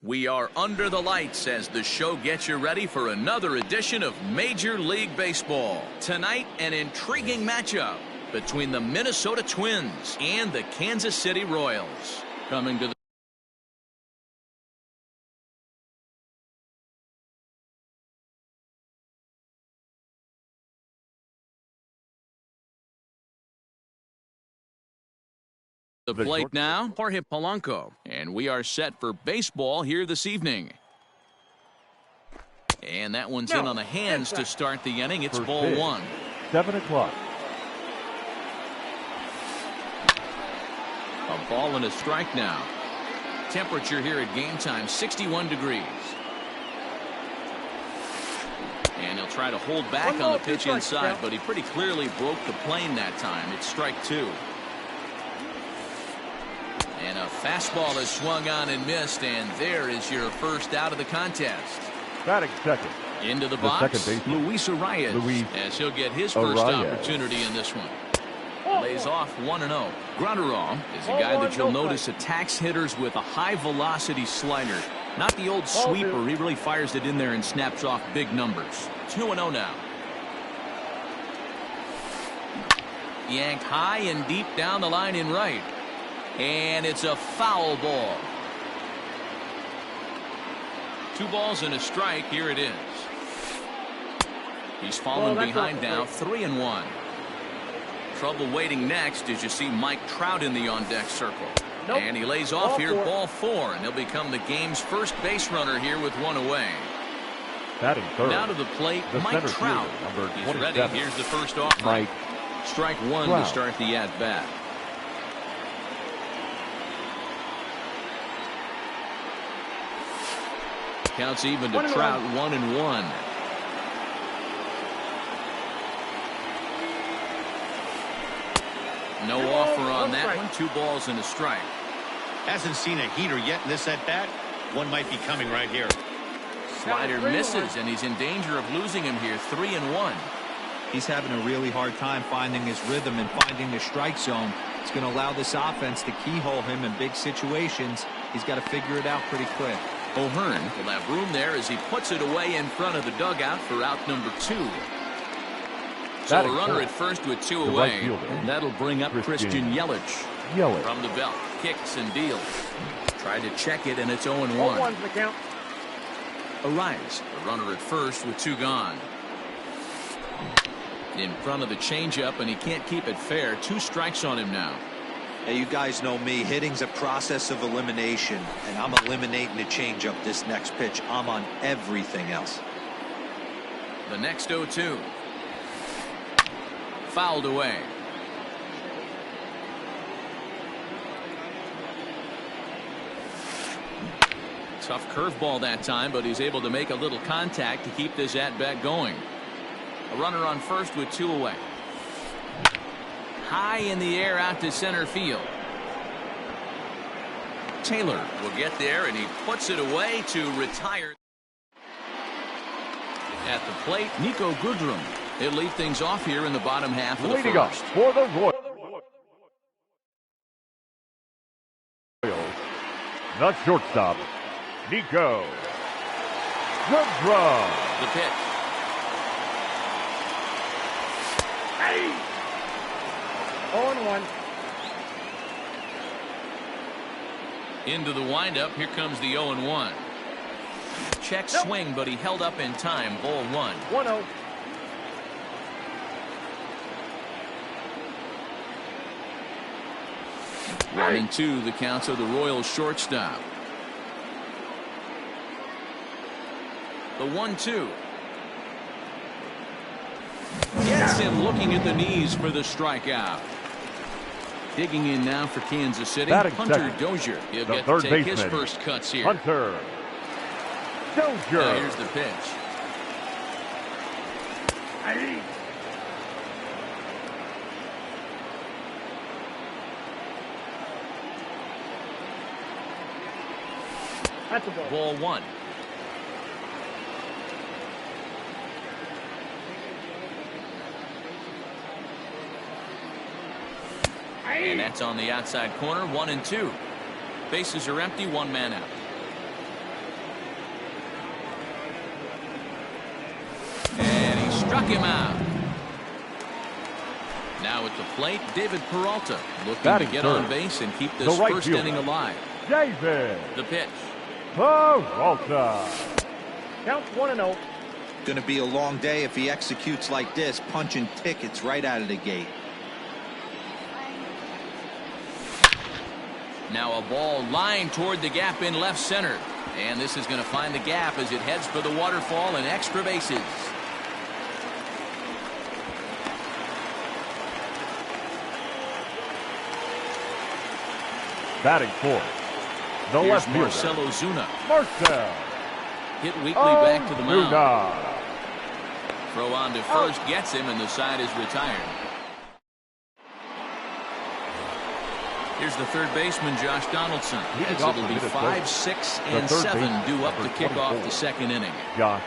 We are under the lights as the show gets you ready for another edition of Major League Baseball. Tonight, an intriguing matchup between the Minnesota Twins and the Kansas City Royals. Coming to the plate now, Jorge Polanco, and we are set for baseball here this evening. And that one's in on the hands to start the inning. It's ball one. 7 o'clock. A ball and a strike now. Temperature here at game time, 61 degrees. And he'll try to hold back on the pitch inside, but he pretty clearly broke the plane that time. It's strike two. And a fastball is swung on and missed, and there is your first out of the contest. Batting second. Into the box, Luis Arias, as he'll get his first opportunity in this one. Lays off 1-0. Granderol is a guy that you'll notice attacks hitters with a high-velocity slider. Not the old sweeper. He really fires it in there and snaps off big numbers. 2-0 now. Yanked high and deep down the line in right. And it's a foul ball. 2 balls and a strike. Here it is. He's fallen behind now, 3-1. Trouble waiting next as you see Mike Trout in the on-deck circle. And he lays off here, ball 4, and he'll become the game's first base runner here with 1 away. Batting third. Now to the plate, Mike Trout. He's ready. Here's the first offering. Strike 1 to start the at-bat. Counts even to Trout, 1-1. No offer on that one. 2 balls and a strike. Hasn't seen a heater yet in this at-bat. One might be coming right here. Slider misses, and he's in danger of losing him here. 3-1. He's having a really hard time finding his rhythm and finding the strike zone. It's going to allow this offense to keyhole him in big situations. He's got to figure it out pretty quick. O'Hearn will have room there as he puts it away in front of the dugout for out number 2. So a runner at first with 2 away. And that'll bring up Christian Yelich. From the belt, kicks and deals. Tried to check it, and it's 0-1. Arias, the runner at first with 2 gone. In front of the changeup, and he can't keep it fair. 2 strikes on him now. Hey, you guys know me. Hitting's a process of elimination, and I'm eliminating the changeup this next pitch. I'm on everything else. The next 0-2. Fouled away. Tough curveball that time, but he's able to make a little contact to keep this at-bat going. A runner on first with 2 away. High in the air out to center field. Taylor will get there, and he puts it away to retire. At the plate, Nico Goodrum. He'll lead things off here in the bottom half of the first. Leading off for the Royals, the shortstop, Nico Goodrum. The pitch. Hey! 0-1. Into the windup. Here comes the 0-1. Check swing, but he held up in time. Ball 1. 1-0. Running 2, the counts of the Royals shortstop. The 1-2. Gets him looking at the knees for the strikeout. Digging in now for Kansas City, Hunter Dozier. He'll get to take his first cuts here. Hunter Dozier. Now here's the pitch. Hey! That's a ball. Ball 1. And that's on the outside corner. 1-2. Bases are empty. 1 man out. struck him out. Now at the plate, David Peralta looking Batting to get third, on base and keep the this right first fielder, inning alive. David The pitch. Peralta. Count 1-0. Going to be a long day if he executes like this, punching tickets right out of the gate. Now a ball lined toward the gap in left center. And this is going to find the gap as it heads for the waterfall and extra bases. Batting fourth, the Here's left fielder, Marcell Ozuna. Marcell Hit weakly back to the mound. Ozuna. Throw on to first gets him, and the side is retired. Here's the third baseman, Josh Donaldson, as it'll be 5, 6, and 7 due up to kick off the second inning. Josh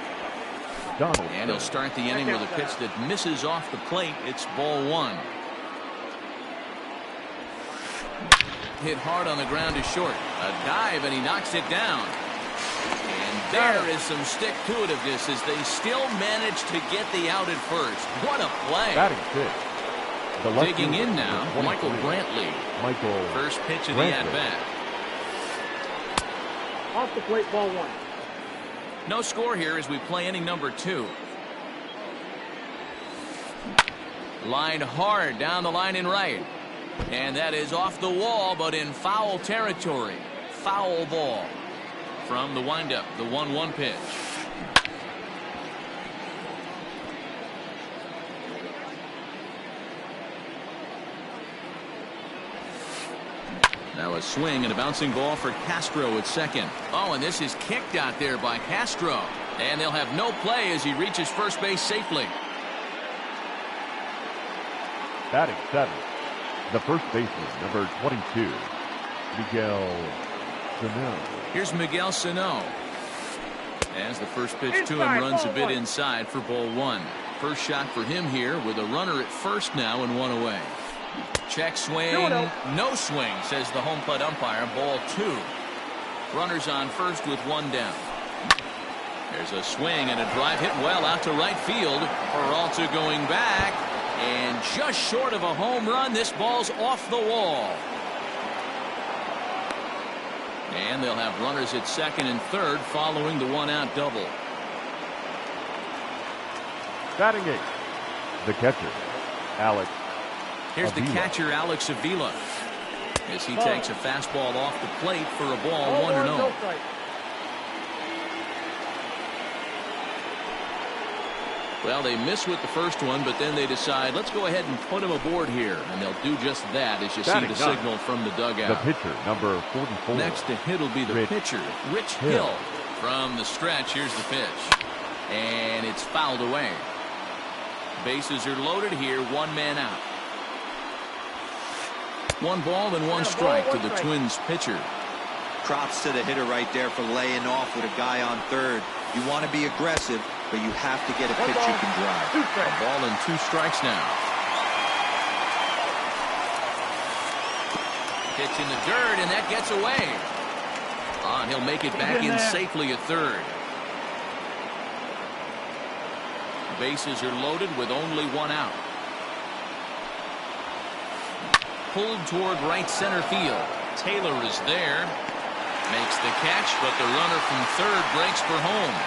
Donaldson. And he'll start the inning with a pitch that misses off the plate. It's ball one. Hit hard on the ground to short. A dive, and he knocks it down. And there is some stick-to-itiveness as they still manage to get the out at first. What a play. Batting fifth. The left Digging fielder, in now, number Michael 23, Brantley. Michael First pitch of the Brantley. at-bat. Off the plate, ball one. No score here as we play inning number 2. Lined hard down the line in right. And that is off the wall, but in foul territory. Foul ball. From the windup, the 1-1 pitch. Now a swing and a bouncing ball for Castro at second. Oh, and this is kicked out there by Castro. And they'll have no play as he reaches first base safely. Batting seventh, the first baseman, number 22, Miguel Sano. Here's Miguel Sano. As the first pitch to him Inside, runs a ball bit one. inside for ball one. First shot for him here with a runner at first now and one away. Check swing. 2-0. No swing, says the home plate umpire. Ball two. Runners on first with one down. There's a swing and a drive hit well out to right field. Peralta going back. And just short of a home run, this ball's off the wall. And they'll have runners at second and third following the one-out double. Batting eighth, the catcher, Alex Here's the Avila. catcher, Alex Avila, as he Ball. takes a fastball off the plate for a ball, Ball 1-0. no strike. Well, they miss with the first one, but then they decide, let's go ahead and put him aboard here. And they'll do just that as you see Batting the ninth, signal from the the dugout. pitcher, number 44. Next to hit will be the Rich pitcher, Rich Hill. Hill. From the stretch, here's the pitch. And it's fouled away. Bases are loaded here, one man out. 1 ball and 1 strike to the Twins pitcher. Props to the hitter right there for laying off with a guy on third. You want to be aggressive, but you have to get a pitch you can drive. 2 A strikes. ball and 2 strikes now. Pitch in the dirt, and that gets away. And he'll make it back in safely at third. Bases are loaded with only 1 out. Pulled toward right center field. Taylor is there. Makes the catch, but the runner from third breaks for home.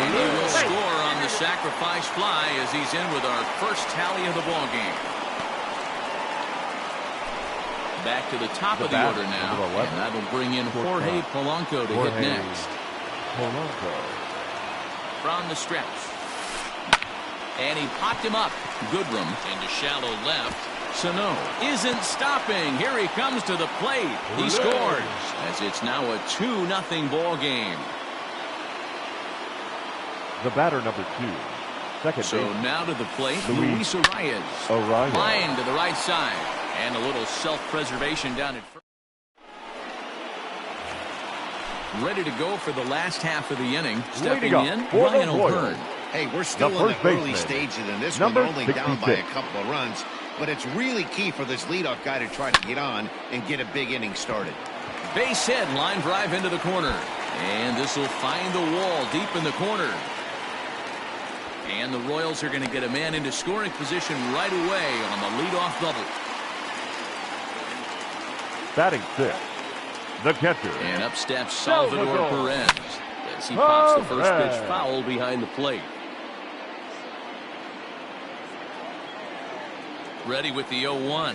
And he will score on the sacrifice fly as he's in with our first tally of the ball game. Back to the top The of the bat, order now, number 11. and that'll bring in Jorge Polanco to hit Jorge next. Polanco. From the stretch. And he popped him up. Goodrum into shallow left. Sano isn't stopping. Here he comes to the plate. He scores as it's now a 2-0 ball game. The batter, number 2, second So baseman, now to the plate, Luis Luis Arias. Arraez. Line to the right side. And a little self-preservation down at first. Ready to go for the last half of the inning. Stepping Leading up in, for the Ryan Royals. O'Hearn. Hey, we're still The in the first early baseman, stages in this number one, only down by a 66. couple of runs. But it's really key for this leadoff guy to try to get on and get a big inning started. Base hit, line drive into the corner. And this will find the wall deep in the corner. And the Royals are going to get a man into scoring position right away on the leadoff double. Batting 6, the catcher. And up steps Salvador Perez as he pops the first pitch foul behind the plate. Ready with the 0-1.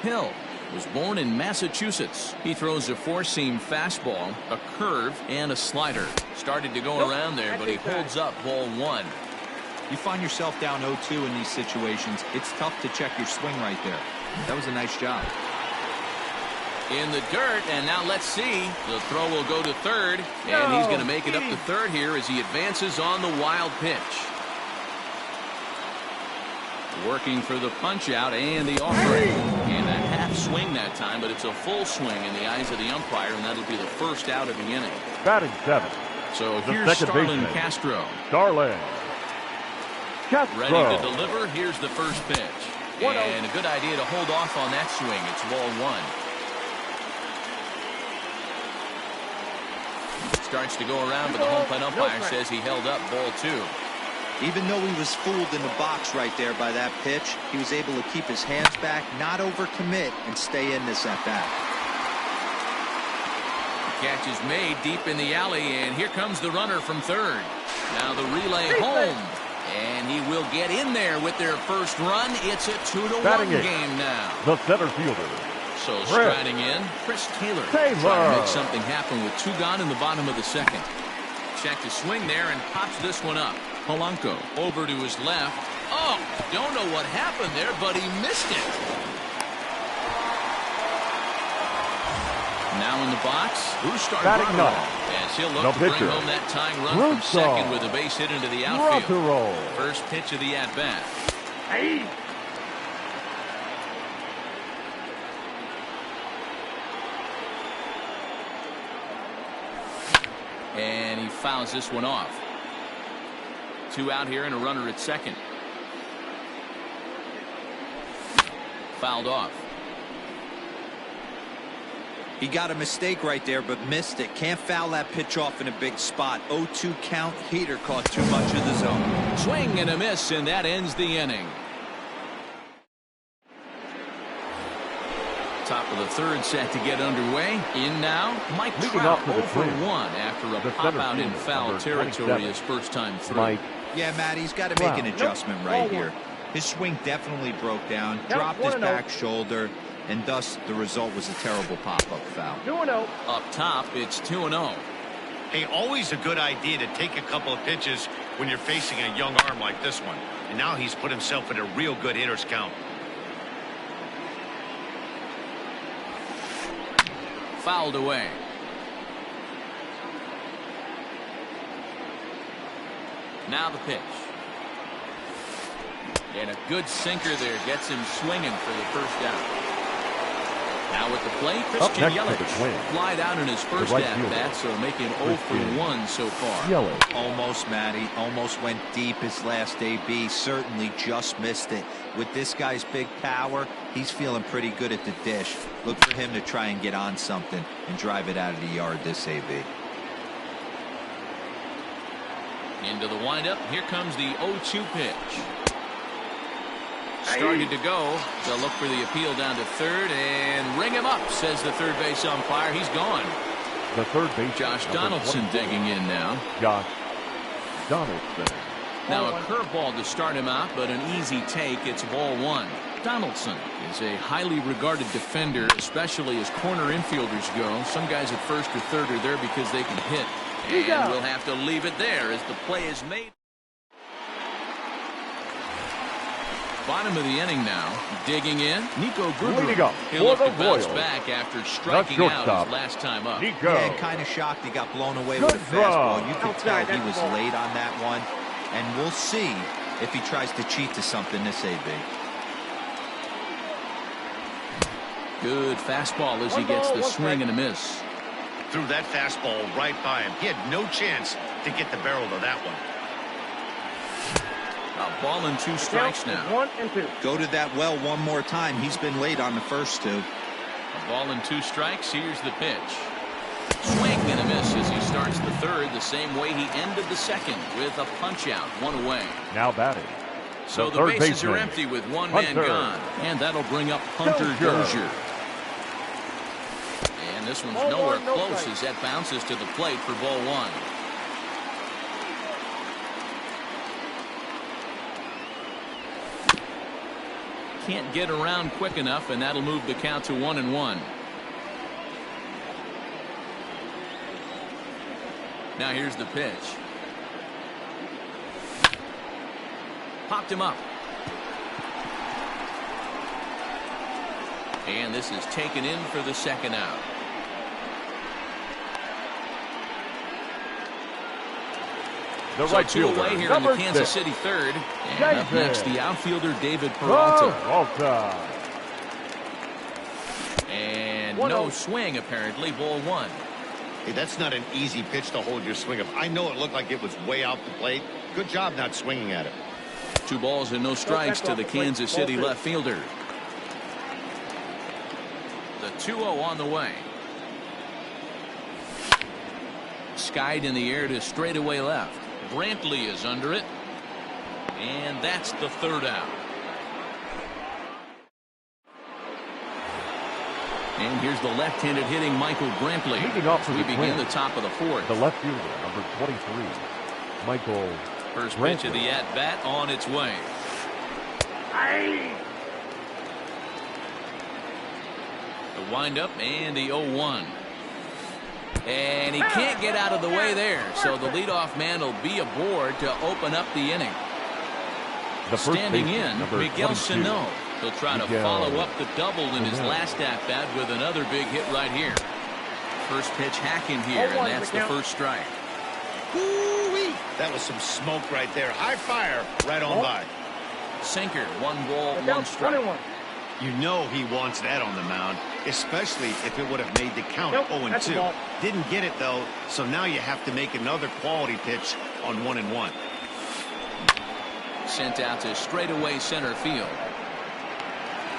Hill was born in Massachusetts. He throws a four-seam fastball, a curve, and a slider. Started to go around there, but he holds up ball 1. You find yourself down 0-2 in these situations. It's tough to check your swing right there. That was a nice job. In the dirt, and now let's see. The throw will go to third, and he's going to make it up to third here as he advances on the wild pitch. Working for the punch-out and the offering. And a half swing that time, but it's a full swing in the eyes of the umpire, and that'll be the first out of the inning. Batting 7. So the here's second Starlin baseman, Castro. Starlin Castro. Ready to deliver. Here's the first pitch. And a good idea to hold off on that swing. It's ball 1. Starts to go around, but the home plate umpire says he held up ball 2. Even though he was fooled in the box right there by that pitch, he was able to keep his hands back, not overcommit, and stay in this at-bat. The catch is made deep in the alley, and here comes the runner from third. Now the relay home, and he will get in there with their first run. It's a 2-1 game now. The center fielder. So striding in, Chris Taylor. Trying to make something happen with 2 gone in the bottom of the second. Check to swing there and pops this one up. Polanco over to his left. Oh, don't know what happened there, but he missed it. Now in the box, Brusdar as he'll look to bring home that tying run from second with a base hit into the outfield. First pitch of the at-bat. And he fouls this one off. 2 out here and a runner at second. Fouled off. He got a mistake right there, but missed it. Can't foul that pitch off in a big spot. 0-2 count. Heater caught too much of the zone. Swing and a miss, and that ends the inning. Top of the third set to get underway. In now, Mike Trout 0 for 1 after a pop-out in foul territory his first time through. Yeah, Matt, he's got to make an adjustment right here. His swing definitely broke down, dropped his back shoulder, and thus the result was a terrible pop-up foul. 2-0. Up top, it's 2-0. Hey, always a good idea to take a couple of pitches when you're facing a young arm like this one. And now he's put himself in a real good hitter's count. Fouled away. Now the pitch. And a good sinker there gets him swinging for the first out. Now at the plate, Christian Yelich flied out in his first at-bat, so making 0 for 1 so far. Almost, Matty. Almost went deep his last AB. Certainly just missed it. With this guy's big power, he's feeling pretty good at the dish. Look for him to try and get on something and drive it out of the yard this AB. Into the windup. Here comes the 0-2 pitch. Started to go. They'll look for the appeal down to third and ring him up, says the third base umpire. He's gone. The third base. Josh Donaldson digging in now. Josh Donaldson. Now a curveball to start him out, but an easy take. It's ball 1. Donaldson is a highly regarded defender, especially as corner infielders go. Some guys at first or third are there because they can hit. And we'll have to leave it there as the play is made. Bottom of the inning now. Digging in. Nico Gruber. He'll look to bounce back after striking out his last time up. Yeah, kind of shocked he got blown away with a fastball. You could tell he was late on that one. And we'll see if he tries to cheat to something this AB. Good fastball as he gets the swing and a miss. Threw that fastball right by him. He had no chance to get the barrel of that one. A ball and 2 strikes now. 1-2. Go to that well one more time. He's been late on the first 2. A ball and 2 strikes. Here's the pitch. Swing and a miss as he starts the third the same way he ended the second with a punch out, 1 away. Now batting. So the bases are empty with 1 man gone. And that'll bring up Hunter Dozier. And this one's nowhere close as that bounces to the plate for ball 1. Can't get around quick enough, and that'll move the count to 1-1. Now here's the pitch. Popped him up. And this is taken in for the second out. So 2 away here in the Kansas City third. And up next, the outfielder David Peralta. And no swing, apparently. Ball 1. Hey, that's not an easy pitch to hold your swing of. I know it looked like it was way out the plate. Good job not swinging at it. 2 balls and no strikes to the Kansas City left fielder. The 2-0 on the way. Skied in the air to straightaway left. Brantley is under it. And that's the third out. And here's the left-handed hitting Michael Brantley. Leading off for we the begin Twins, the top of the fourth. the left fielder, number 23, Michael First Brantley. pitch of the at-bat on its way. The windup and the 0-1. And he can't get out of the way there. So the leadoff man will be aboard to open up the inning. The first Standing baseman, in, number Miguel 22, Sano. He'll try to Miguel follow up the double in his Sano. last at-bat with another big hit right here. First pitch hacking here, and that's the first strike. Woo-wee. That was some smoke right there. High fire right on by. Sinker, 1 ball, 1 strike. 21. You know he wants that on the mound, especially if it would have made the count Nope, that's a 0-2. ball. Didn't get it, though, so now you have to make another quality pitch on 1-1. Sent out to straightaway center field.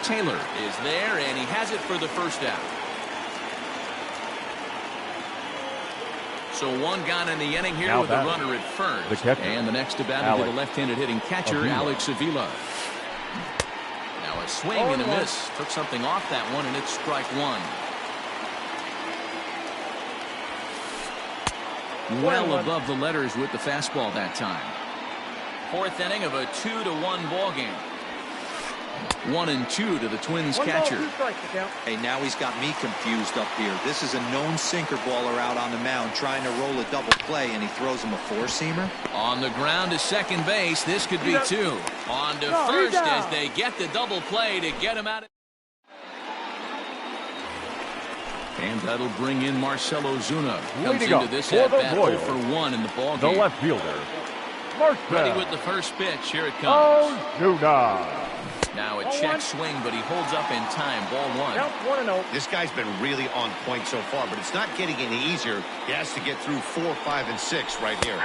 Taylor is there, and he has it for the first out. So 1 gone in the inning here Now with a batting, runner at first. the catcher, And the next to bat will be the Alex left-handed hitting catcher, Avila. Alex Avila. Now a swing and a miss. Took something off that one, and it's strike 1. Well above the letters with the fastball that time. Fourth inning of a 2-1 ball game. 1-2 to the Twins catcher. Hey, now he's got me confused up here. This is a known sinker baller out on the mound trying to roll a double play, and he throws him a 4-seamer. On the ground to second base. This could be 2. On to first as they get the double play to get him out. And that'll bring in Marcell Ozuna. Comes Leading into up this for the at-bat 0 Royals, for 1 in the ball the game. left fielder, Marcell Ready with the first pitch. Here it comes. Ozuna. Now a check swing, but he holds up in time. Ball 1. Count 1-0. This guy's been really on point so far, but it's not getting any easier. He has to get through 4, 5, and 6 right here.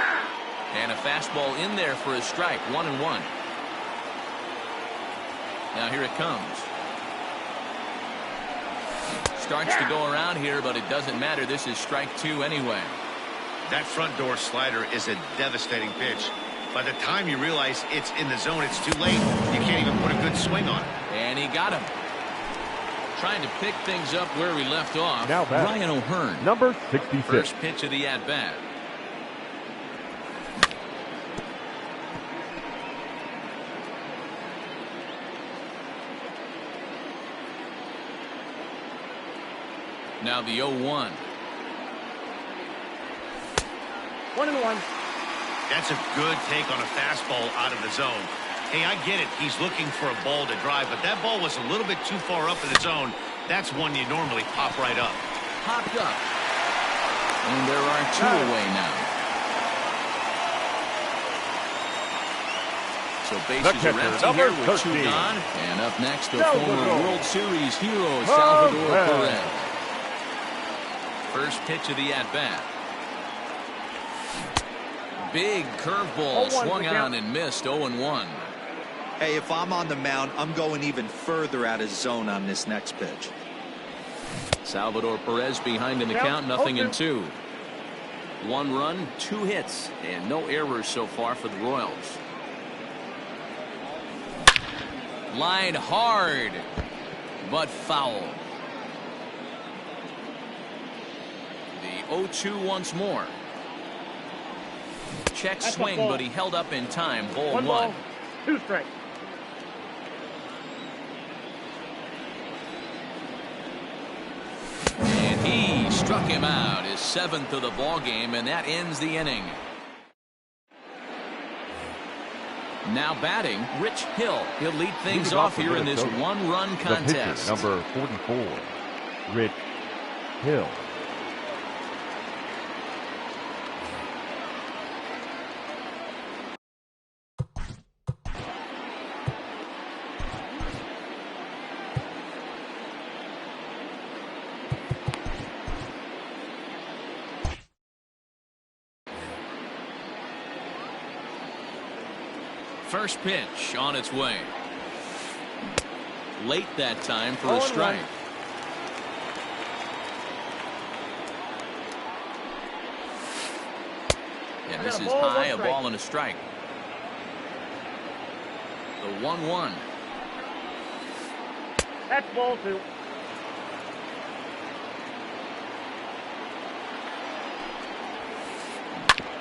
And a fastball in there for a strike. 1-1. Now here it comes. Starts to go around here, but it doesn't matter. This is strike 2 anyway. That front door slider is a devastating pitch. By the time you realize it's in the zone, it's too late. You can't even put a good swing on it. And he got him. Trying to pick things up where we left off. Now batting, Ryan O'Hearn. number 66. First pitch of the at-bat. Now the 0-1. 1-1. That's a good take on a fastball out of the zone. Hey, I get it. He's looking for a ball to drive, but that ball was a little bit too far up in the zone. That's one you normally pop right up. Popped up. And there are 2 away now. So bases are empty here with 2 gone. And up next, the former World Series hero, Salvador Perez. First pitch of the at-bat. Big curveball swung on and missed. 0-1. Hey, if I'm on the mound, I'm going even further out of zone on this next pitch. Salvador Perez behind in the count, 0-2. 1 run, 2 hits, and no errors so far for the Royals. Line hard, but foul. The 0-2 once more. Check swing, but he held up in time. Ball 1. 1 ball, 2 strikes. And he struck him out, his 7th of the ball game, and that ends the inning. Now batting, Rich Hill. He'll lead things off here in this 1-run contest. The pitcher, number 44, Rich Hill. First pitch on its way. Late that time for a strike. And this is high, a ball and a strike. The 1-1. That's ball 2.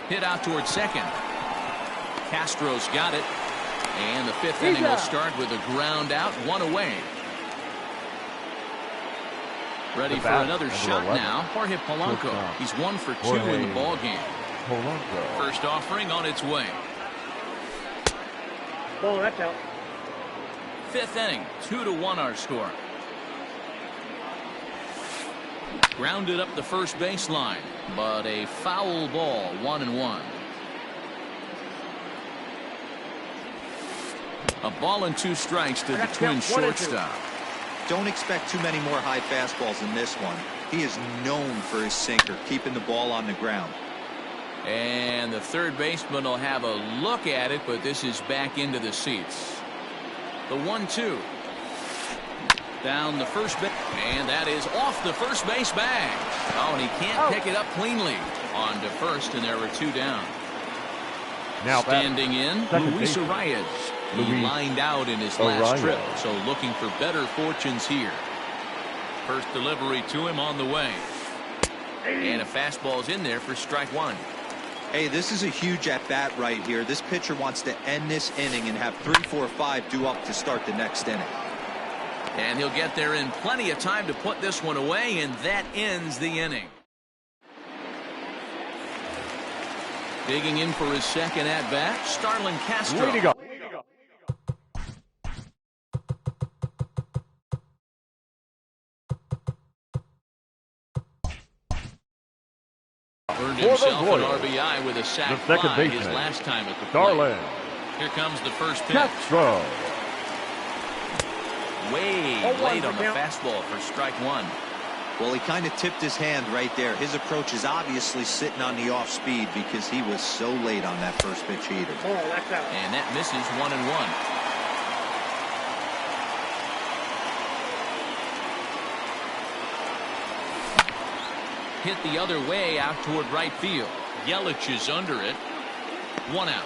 Hit out towards second. Castro's got it. And the 5th inning will start with a ground out, 1 away. Ready for another shot now. Jorge Polanco. He's 1 for 2 in the ball game. First offering on its way. Ball, that's out. 5th inning, 2-1 our score. Grounded up the first baseline, but a foul ball, 1-1. A ball and 2 strikes to the Twins shortstop. Don't expect too many more high fastballs in this one. He is known for his sinker, keeping the ball on the ground. And the third baseman will have a look at it, but this is back into the seats. The 1-2. Down the first base, and that is off the first base bag. Oh, and he can't pick it up cleanly. On to first, and there were 2 down. Now standing in, Luis Arias. He lined out in his last trip, so looking for better fortunes here. First delivery to him on the way. And a fastball's in there for strike 1. Hey, this is a huge at-bat right here. This pitcher wants to end this inning and have 3, 4, 5 due up to start the next inning. And he'll get there in plenty of time to put this one away, and that ends the inning. Digging in for his second at-bat, Starlin Castro. Way to go. Earned himself an RBI with a sac fly his last time at the plate. Here comes the first pitch. Castro. Way late on the fastball for strike 1. Well, he kind of tipped his hand right there. His approach is obviously sitting on the off speed because he was so late on that first pitch heater. And that misses 1-1. Hit the other way out toward right field. Yelich is under it. 1 out.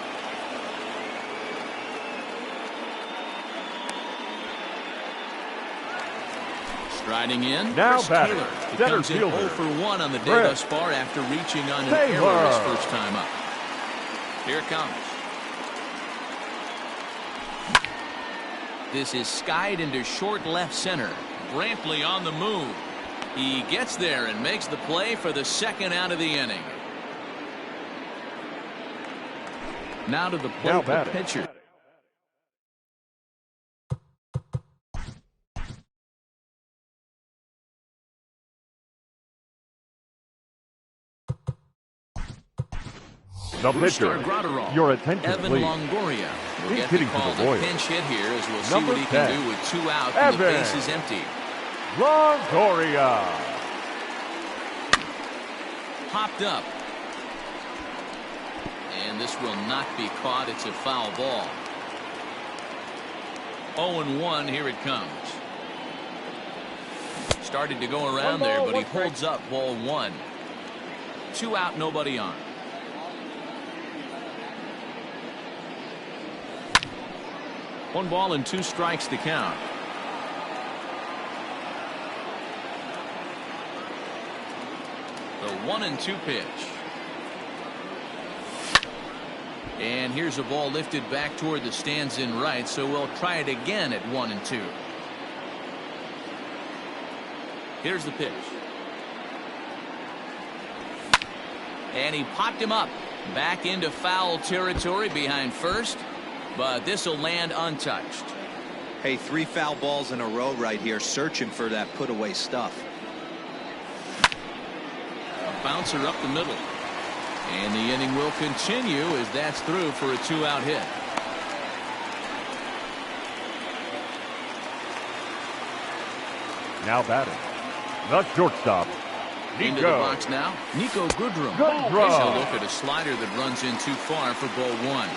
Striding in, now Chris Taylor. He comes in 0 for 1 on the day thus far after reaching on an error his first time up. Here it comes. This is skied into short left center. Brantley on the move. He gets there and makes the play for the second out of the inning. Now to the plate, the pitcher. The pitcher, your attention, Evan please. Longoria will He's get hitting called for the a Royals. pinch hit here as we'll see Number what he 10, can do with 2 out and the base is empty. Longoria. Popped up. And this will not be caught. It's a foul ball. 0-1. Here it comes. Started to go around there, but he holds up ball 1. 2 out, nobody on. One ball and 2 strikes to count. The 1-2 pitch. And here's a ball lifted back toward the stands in right, so we'll try it again at 1-2. Here's the pitch. And he popped him up. Back into foul territory behind first, but this will land untouched. Hey, 3 foul balls in a row right here, searching for that put away stuff. A bouncer up the middle. And the inning will continue as that's through for a 2-out hit. Now batting, the shortstop, Nico. Into the box now, Nico Goodrum. He'll look at a slider that runs in too far for ball 1.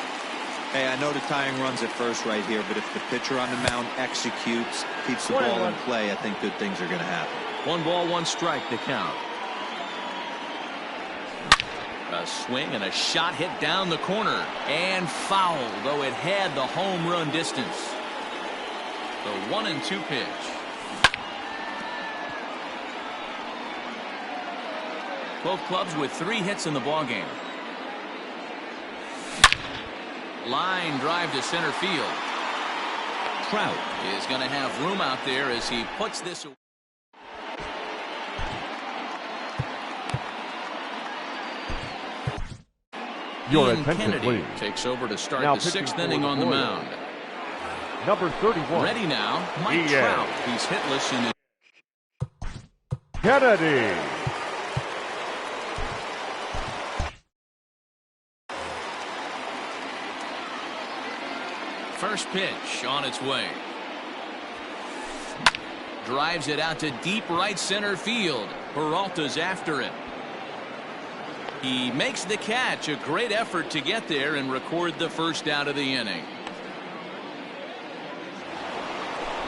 Hey, I know the tying runs at first right here, but if the pitcher on the mound executes, keeps the ball in play, I think good things are going to happen. 1 ball, 1 strike to count. A swing and a shot hit down the corner and foul, though it had the home run distance. The 1-2 pitch. Both clubs with 3 hits in the ballgame. Line drive to center field. Trout is going to have room out there as he puts this away. Your Ian attention, Kennedy please. takes over to start Now the 6th pitching inning for on the the mound. Number 31. Ready now, Mike Trout. He's hitless in his Kennedy. first pitch on its way. Drives it out to deep right center field. Peralta's after it. He makes the catch. A great effort to get there and record the first out of the inning.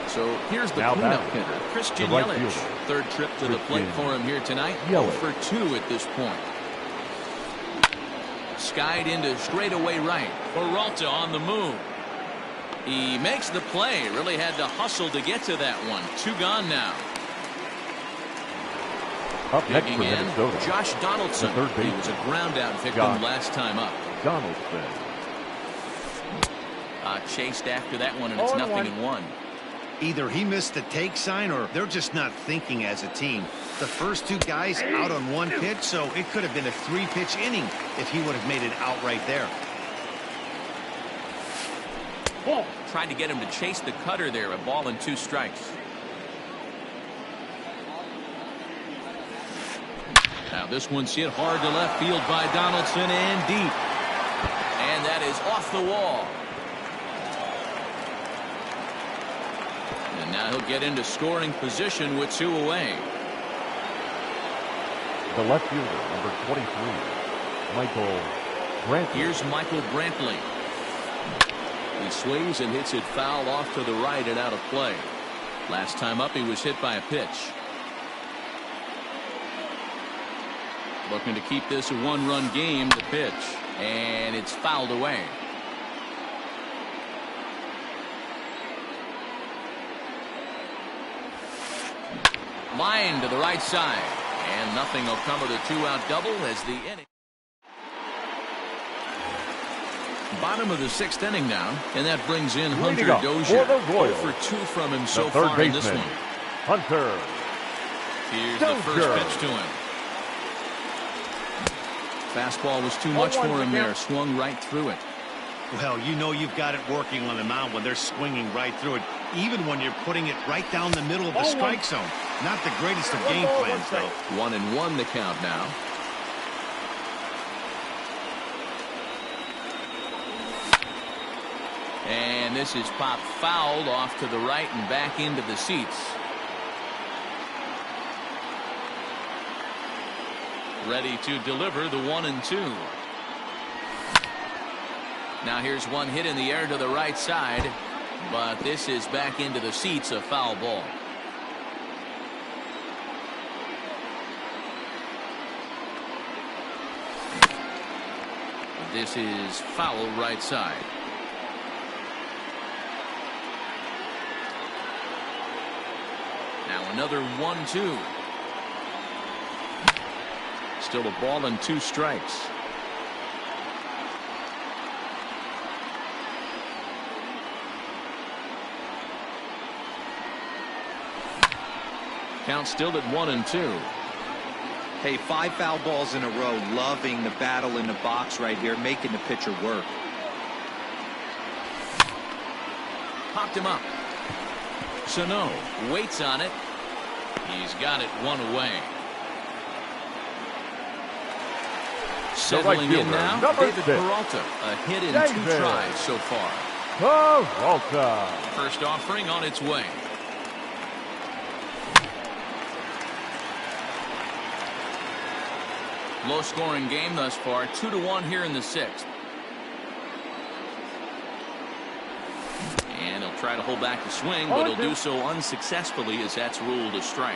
So here's the cleanup hitter, Christian Yelich. Third trip to the plate for him here tonight. 0 for 2 at this point. Skied into straightaway right. Peralta on the move. He makes the play. Really had to hustle to get to that one. 2 gone now. Up next for in, Minnesota, Josh Donaldson. He was a ground out victim last time up. Donaldson. Chased after that one, and it's 0-1. Either he missed the take sign or they're just not thinking as a team. The first 2 guys out on 1 pitch, so it could have been a 3-pitch inning if he would have made it out right there. Tried to get him to chase the cutter there. A ball and 2 strikes. Now this one's hit hard to left field by Donaldson and deep. And that is off the wall. And now he'll get into scoring position with 2 away. The left fielder, number 23, Michael Brantley. Here's Michael Brantley. He swings and hits it foul off to the right and out of play. Last time up, he was hit by a pitch. Looking to keep this a 1-run game, the pitch. And it's fouled away. Line to the right side. And nothing will come of the 2-out double as the inning. Bottom of the 6th inning now, and that brings in Hunter Dozier. 0 for 2 from him so far in this one. Hunter. Here's the first pitch to him. Fastball was too much for him there. Swung right through it. Well, you know you've got it working on the mound when they're swinging right through it, even when you're putting it right down the middle of the strike zone. Not the greatest of game plans, though. 1-1 the count now. And this is popped fouled off to the right and back into the seats. Ready to deliver the 1-2. Now here's one hit in the air to the right side, but this is back into the seats, a foul ball. This is foul right side. Now another 1-2. Still a ball and 2 strikes. Count still at 1-2. Hey, 5 foul balls in a row. Loving the battle in the box right here, making the pitcher work. Popped him up. Sano waits on it. He's got it 1 away. Settling in now, David Peralta. A hit in 2 tries so far. Peralta. First offering on its way. Low scoring game thus far, 2-1 here in the 6th. And he'll try to hold back the swing, but he'll do so unsuccessfully as that's ruled a strike.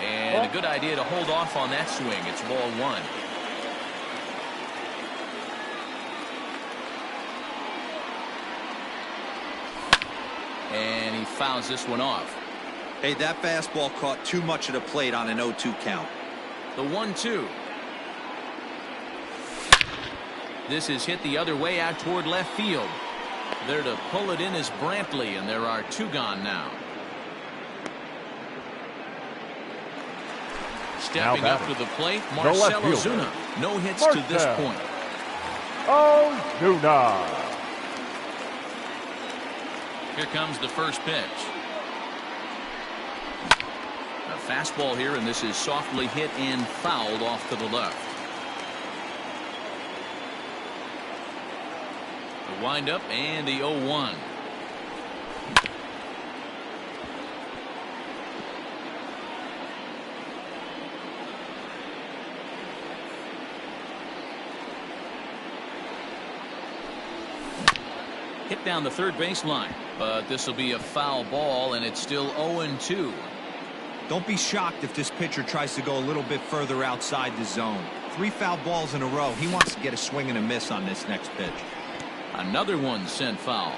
And a good idea to hold off on that swing. It's ball 1. And he fouls this one off. Hey, that fastball caught too much of the plate on an 0-2 count. The 1-2. This is hit the other way out toward left field. There to pull it in is Brantley, and there are 2 gone now. Stepping up to the plate, Marcell Ozuna. No hits to this point. Ozuna. Here comes the first pitch. A fastball here, and this is softly hit and fouled off to the left. The windup and the 0-1. Hit down the third baseline, but this will be a foul ball, and it's still 0-2. Don't be shocked if this pitcher tries to go a little bit further outside the zone. 3 foul balls in a row. He wants to get a swing and a miss on this next pitch. Another one sent foul.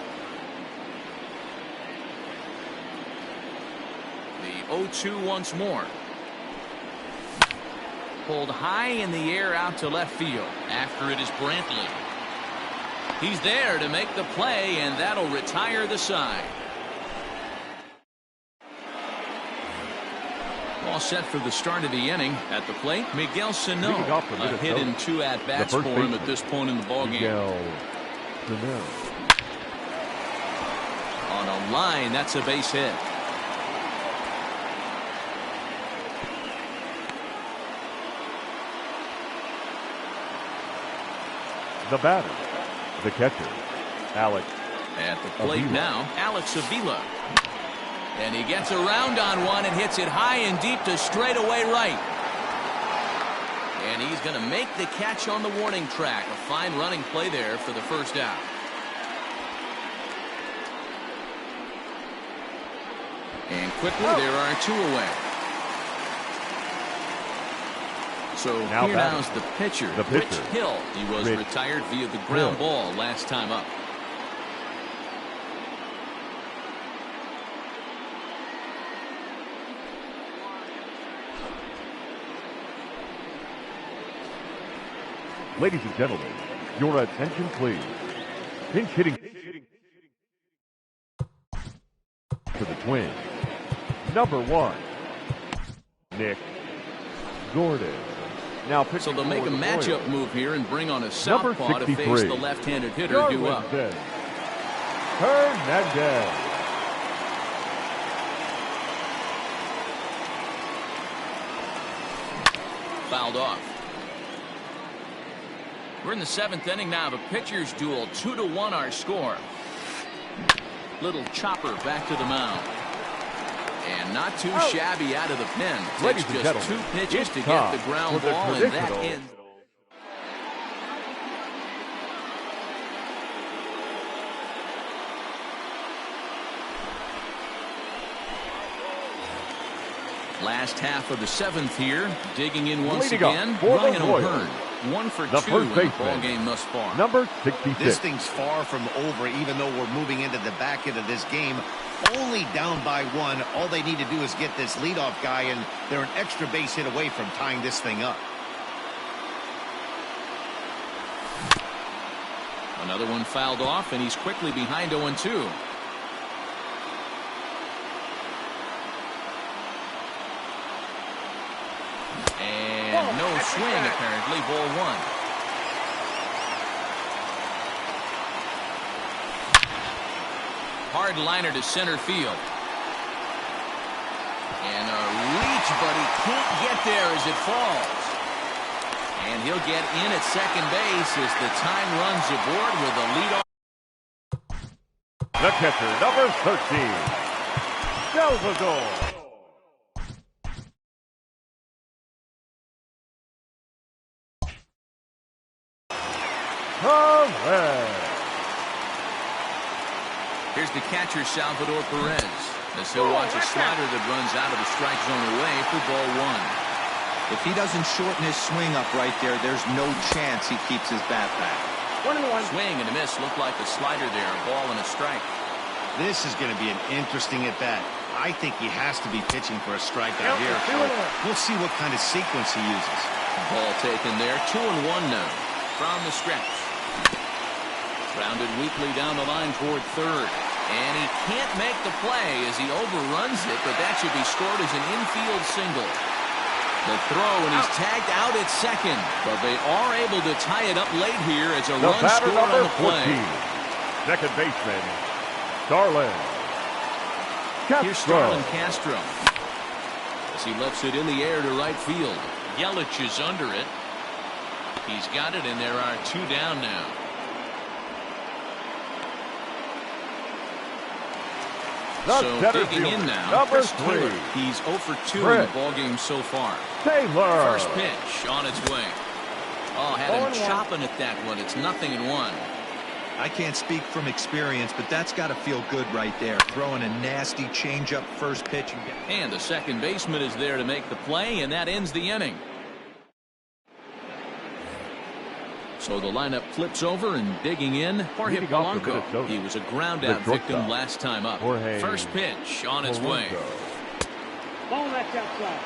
The 0-2 once more. Pulled high in the air out to left field. After it is Brantley. He's there to make the play, and that'll retire the side. All set for the start of the inning. At the plate, Miguel Sano. A hit in 2 at-bats for him at this point in the ballgame. On a line, that's a base hit. The batter, the catcher, Alex. At the plate now, Alex Avila. And he gets around on one and hits it high and deep to straightaway right. And he's going to make the catch on the warning track. A fine running play there for the first out. And quickly, there are 2 away. So now here now's the pitcher, Rich Hill. He was retired via the ground ball last time up. Ladies and gentlemen, your attention please. Pinch hitting for the Twins. Number 1, Nick Gordon. Now so they'll make a matchup move here and bring on a southpaw to face the left-handed hitter due up. Hernandez. Fouled off. We're in the 7th inning now. The pitcher's duel, 2-1 our score. Little chopper back to the mound. And not too shabby out of the pen. Ladies Takes and just gentlemen, 2 pitches it's to get time the ground for the ball, and that traditional ends. Last half of the 7th here. Digging in once again. Ryan O'Hearn. 1 for 2 in the ball game thus far. Number 66. This thing's far from over, even though we're moving into the back end of this game. Only down by 1. All they need to do is get this leadoff guy, and they're an extra base hit away from tying this thing up. Another one fouled off, and he's quickly behind 0-2. And no swing, apparently. Ball 1. Hard liner to center field. And a reach, but he can't get there as it falls. And he'll get in at second base as the time runs aboard with a leadoff. The catcher, number 13. Salvador. Here's the catcher, Salvador Perez, as he'll watch a slider that runs out of the strike zone away for ball 1. If he doesn't shorten his swing up right there, there's no chance he keeps his bat back. 1-1. Swing and a miss. Looked like a slider there. A ball and a strike. This is going to be an interesting at-bat. I think he has to be pitching for a strikeout here. So we'll see what kind of sequence he uses. Ball taken there. 2-1 now from the stretch. Grounded weakly down the line toward third. And he can't make the play as he overruns it, but that should be scored as an infield single. The throw, and he's tagged out at second, but they are able to tie it up late here as a run scored on the play. 14, second baseman, Starlin Castro. Here's Starlin Castro as he lets it in the air to right field. Yelich is under it. He's got it, and there are 2 down now. So digging in now, number 3. Taylor. He's 0 for 2 in the ballgame so far. Taylor. First pitch on its way. Oh, had him chopping at that one. It's 0-1. I can't speak from experience, but that's got to feel good right there. Throwing a nasty changeup first pitch. And the second baseman is there to make the play, and that ends the inning. So the lineup flips over, and digging in, Jorge Polanco. He was a ground-out victim last time up. First pitch on its way. Ball that's outside.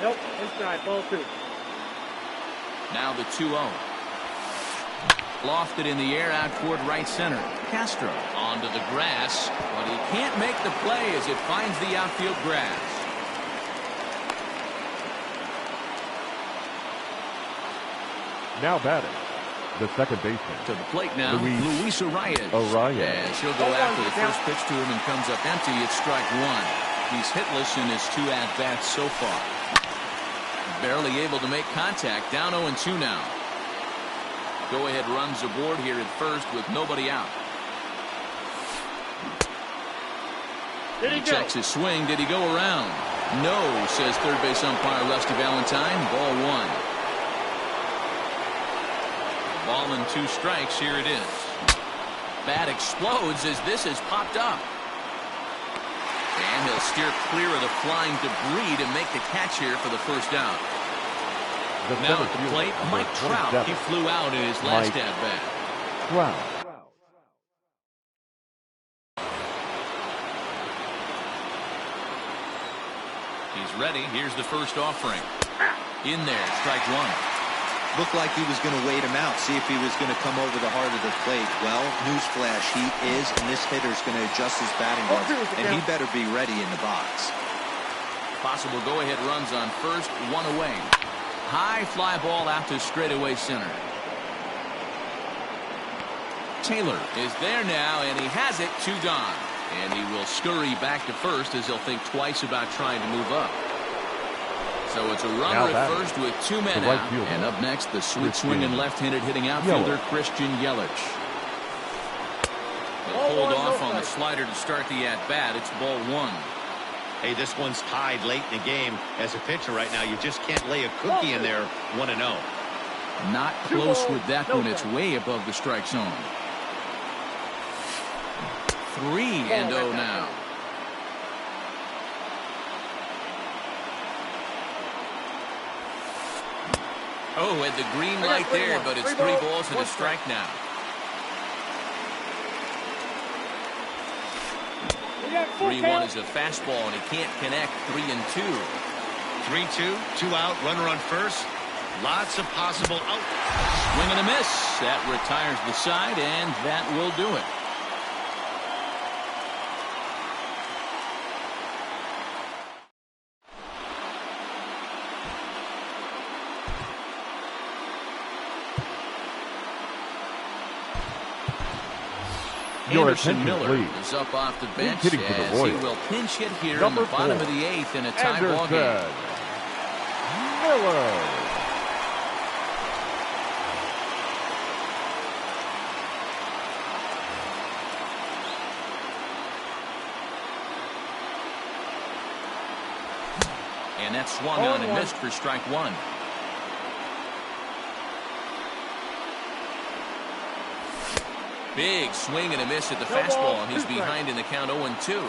Nope, inside, ball 2. Now the 2-0. Lofted in the air out toward right center. Castro onto the grass, but he can't make the play as it finds the outfield grass. Now batting, the second baseman. To the plate now, Luis Arias. As he'll go after the first pitch to him and comes up empty. It's strike 1. He's hitless in his 2 at-bats so far. Barely able to make contact. Down 0-2 now. Go-ahead runs aboard here at first with nobody out. Did he go? Checks his swing. Did he go around? No, says third base umpire Rusty Valentine. Ball 1. Ball and 2 strikes. Here it is. Bat explodes as this has popped up. And he'll steer clear of the flying debris to make the catch here for the first out. Now at the plate, Mike Trout. He flew out in his last at-bat. Wow. He's ready. Here's the first offering. In there, strike 1. Looked like he was going to wait him out, see if he was going to come over the heart of the plate. Well, newsflash, he is, and this hitter's going to adjust his batting gloves, and he better be ready in the box. Possible go-ahead runs on first, 1 away. High fly ball out to straightaway center. Taylor is there now, and he has it. 2 gone. And he will scurry back to first as he'll think twice about trying to move up. So it's a runner at first with 2 men out. And up next, the sweet swinging left-handed hitting outfielder Christian Yelich. He'll hold off on the slider to start the at-bat. It's ball one. Hey, this one's tied late in the game. As a pitcher right now, you just can't lay a cookie in there 1-0. Not close with that one. It's way above the strike zone. 3-0 now. Oh, at the green light there, but it's 3 balls and a strike now. We got 3-1 is a fastball, and he can't connect. 3-2. 3-2, 2 out, runner on first. Lots of possible out. Swing and a miss. That retires the side, and that will do it. Your Anderson attention, Miller please. is up off the bench hitting for the as he Royals. will pinch hit here in Number the bottom 4, of the 8th in a tie ball game. Anderson Miller. And that swung on and missed for strike one. Big swing and a miss at the fastball, and he's behind in the count 0-2.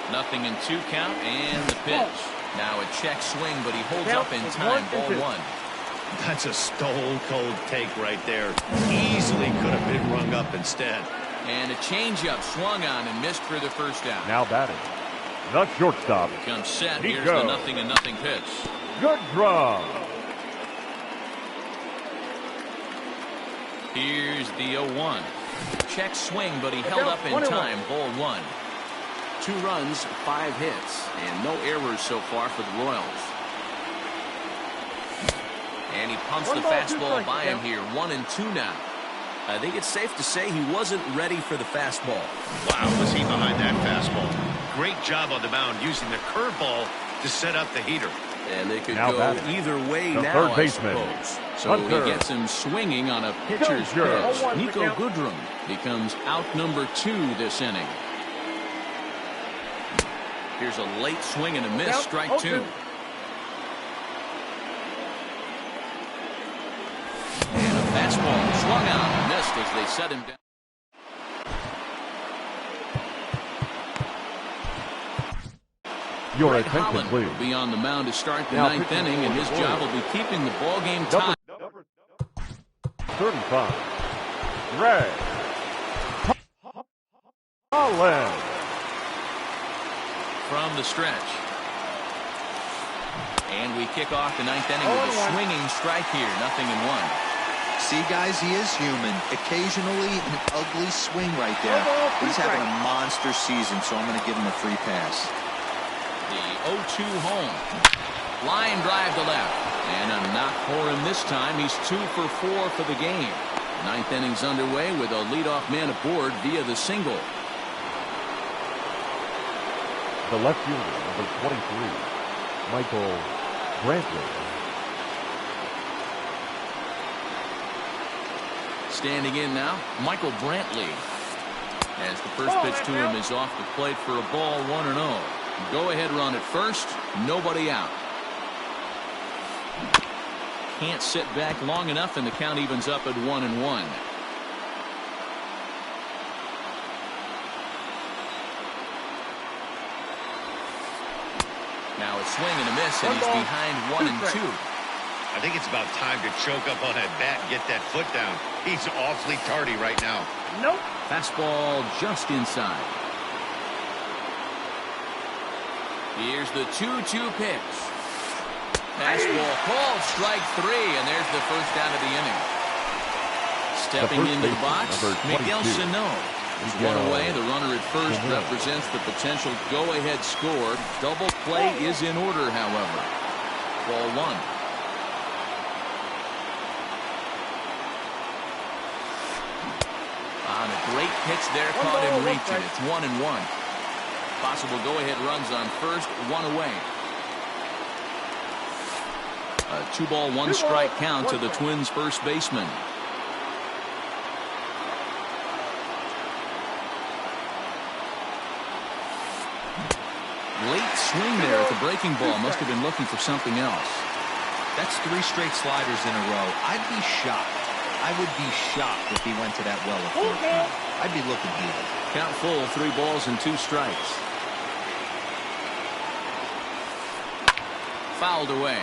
0-2 count, and the pitch. Now a check swing, but he holds up in time. Ball one. That's a stone-cold take right there. Easily could have been rung up instead. And a changeup swung on and missed for the first out. Now batting, the shortstop. Comes set. He Here's goes. the 0-0 pitch. Good draw. Here's the 0-1. Check swing, but he held up in time. Ball one. 2 runs, 5 hits, and no errors so far for the Royals. And he pumps the fastball by him here. 1-2 now. I think it's safe to say he wasn't ready for the fastball. Wow, was he behind that fastball. Great job on the mound using the curveball to set up the heater. And they could Now go batting, either way the now, third I baseman, suppose. So Hunter. he gets him swinging on a pitcher's Hunter. pitch. Nico Goodrum becomes out number 2 this inning. Here's a late swing and a miss. Strike 2. And a fastball swung on and missed as they set him down. Your Greg attention, Holland please. will be on the mound to start the Now 9th pitching inning, and for his the job will Royals. be keeping the ball game tied. Number 35, Greg Holland. From the stretch. And we kick off the 9th inning with a swinging strike here. 0-1. See, guys, he is human. Occasionally, an ugly swing right there. He's having a monster season, so I'm going to give him a free pass. The 0-2 home. Line drive to left. And a knock for him this time. He's 2 for 4 for the game. 9th inning's underway with a leadoff man aboard via the single. The left fielder, number 23, Michael Brantley. Standing in now, Michael Brantley. As the first pitch to him is off the plate for a ball. 1-0. Go ahead run at first. Nobody out. Can't sit back long enough, and the count evens up at 1-1. Now a swing and a miss, and he's behind 1-2. I think it's about time to choke up on that bat and get that foot down. He's awfully tardy right now. Nope. Fastball just inside. Here's the 2-2 pitch. Fastball called, strike 3, and there's the first out of the inning. Stepping first into the baseman, box, number 22. Miguel Sano. He's one away. The runner at first represents the potential go-ahead score. Double play is in order, however. Ball 1. On a great pitch there, caught him reaching. It's 1-1. Possible go-ahead runs on first, 1 away. A 2-ball, 1-strike count to the Twins' first baseman. Late swing there at the breaking ball. Must have been looking for something else. That's 3 straight sliders in a row. I'd be shocked. I would be shocked if he went to that well a 4th time. I'd be looking here. Count full, 3 balls and 2 strikes. Fouled away.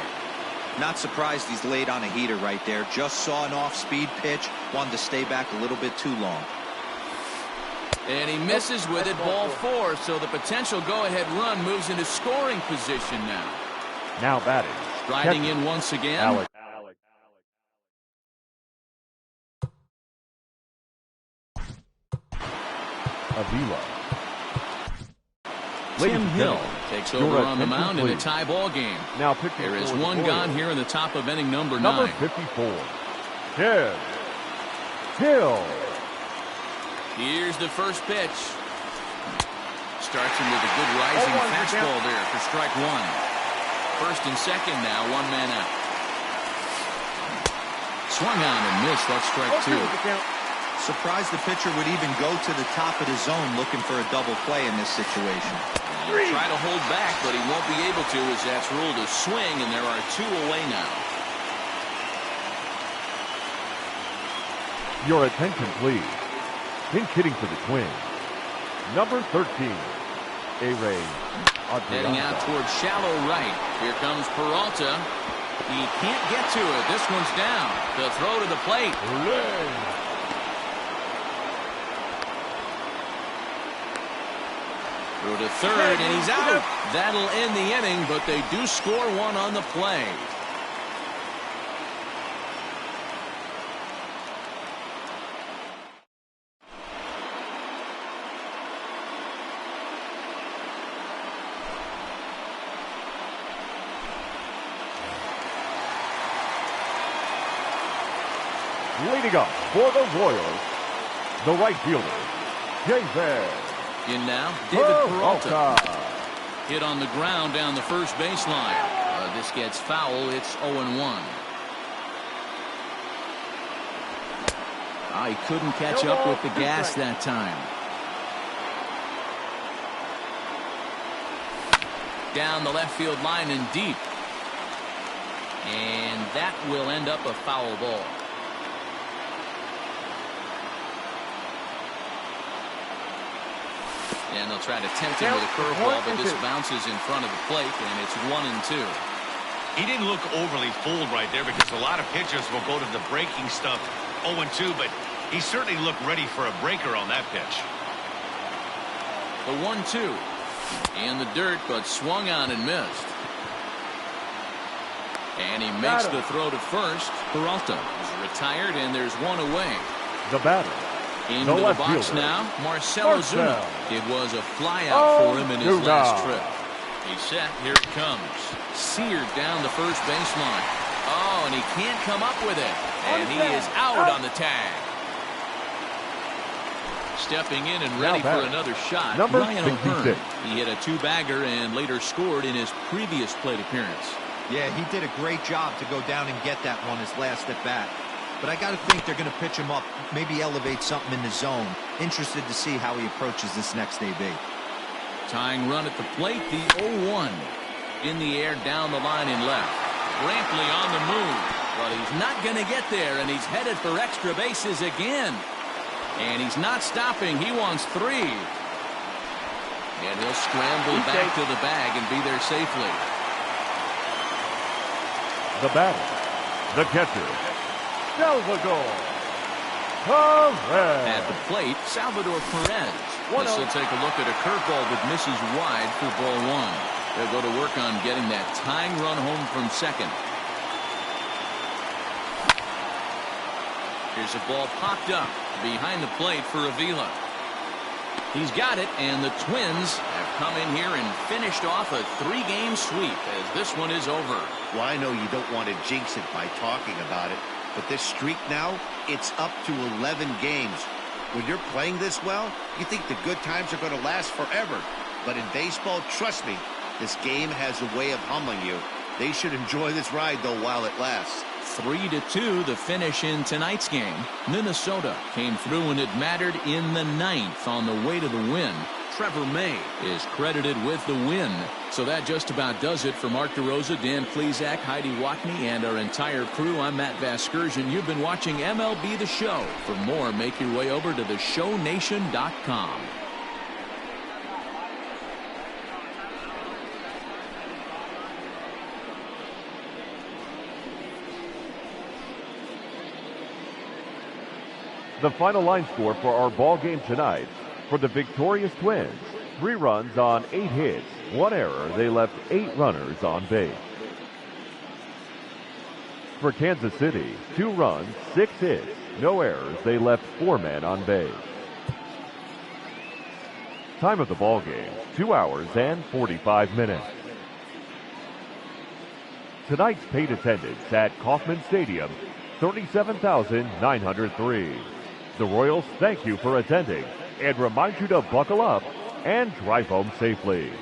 Not surprised he's laid on a heater right there. Just saw an off-speed pitch. Wanted to stay back a little bit too long. And he misses with it, ball 4. So the potential go-ahead run moves into scoring position now. Now batting. Riding in once again. Alex. Avila. Tim Hill takes over on the mound in a tie ball game. Now pitching. There is one gone here in the top of inning number 9. Number 54. Tim Hill. Here's the first pitch. Starts him with a good rising fastball there for strike 1. First and second now, 1 man out. Swung on and missed. That's strike 2. Surprised the pitcher would even go to the top of the zone looking for a double play in this situation. He'll try to hold back, but he won't be able to as that's ruled a swing, and there are 2 away now. Your attention, please. Pinch hitting for the Twins. Number 13. A-Ray. Heading out towards shallow right. Here comes Peralta. He can't get to it. This one's down. The throw to the plate. Through to third, and he's out. That'll end the inning, but they do score 1 on the play. Leading up for the Royals, the right fielder, Jason. In now, David Peralta. Hit on the ground down the first baseline. This gets foul. It's 0-1. He couldn't catch up with the gas that time. Down the left field line and deep. And that will end up a foul ball. And they'll try to tempt him with a curveball, but this bounces in front of the plate, and it's 1-2. He didn't look overly fooled right there because a lot of pitchers will go to the breaking stuff 0-2, but he certainly looked ready for a breaker on that pitch. The 1-2 in the dirt, but swung on and missed. And he makes the throw to first. Peralta is retired, and there's 1 away. The batter. Into the box fielder. Now, Marcell Ozuna. It was a flyout for him in his last trip. He's set. Here it comes. Seared down the first baseline. Oh, and he can't come up with it. And he is out on the tag. Stepping in and ready for another shot. Number Ryan 66. O'Hearn. He hit a 2-bagger and later scored in his previous plate appearance. Yeah, he did a great job to go down and get that one his last at bat. But I got to think they're going to pitch him up, maybe elevate something in the zone. Interested to see how he approaches this next AB. Tying run at the plate, the 0-1. In the air, down the line in left. Brantley on the move. But he's not going to get there, and he's headed for extra bases again. And he's not stopping. He wants 3. And he'll scramble back to the bag and be there safely. The batter. The catcher. Salvador Perez. At the plate, Salvador Perez. This will take a look at a curveball that misses wide for ball 1. They'll go to work on getting that tying run home from second. Here's a ball popped up behind the plate for Avila. He's got it, and the Twins have come in here and finished off a 3-game sweep as this one is over. Well, I know you don't want to jinx it by talking about it, but this streak now, it's up to 11 games. When you're playing this well, you think the good times are going to last forever. But in baseball, trust me, this game has a way of humbling you. They should enjoy this ride, though, while it lasts. 3-2 the finish in tonight's game. Minnesota came through and it mattered in the 9th on the way to the win. Trevor May is credited with the win. So that just about does it for Mark DeRosa, Dan Plesac, Heidi Watney, and our entire crew. I'm Matt Vasgersian. You've been watching MLB The Show. For more, make your way over to theshownation.com. The final line score for our ball game tonight: for the victorious Twins, 3 runs on 8 hits, 1 error. They left 8 runners on base. For Kansas City, 2 runs, 6 hits, no errors. They left 4 men on base. Time of the ball game, 2 hours and 45 minutes. Tonight's paid attendance at Kauffman Stadium, 37,903. The Royals thank you for attending and remind you to buckle up and drive home safely.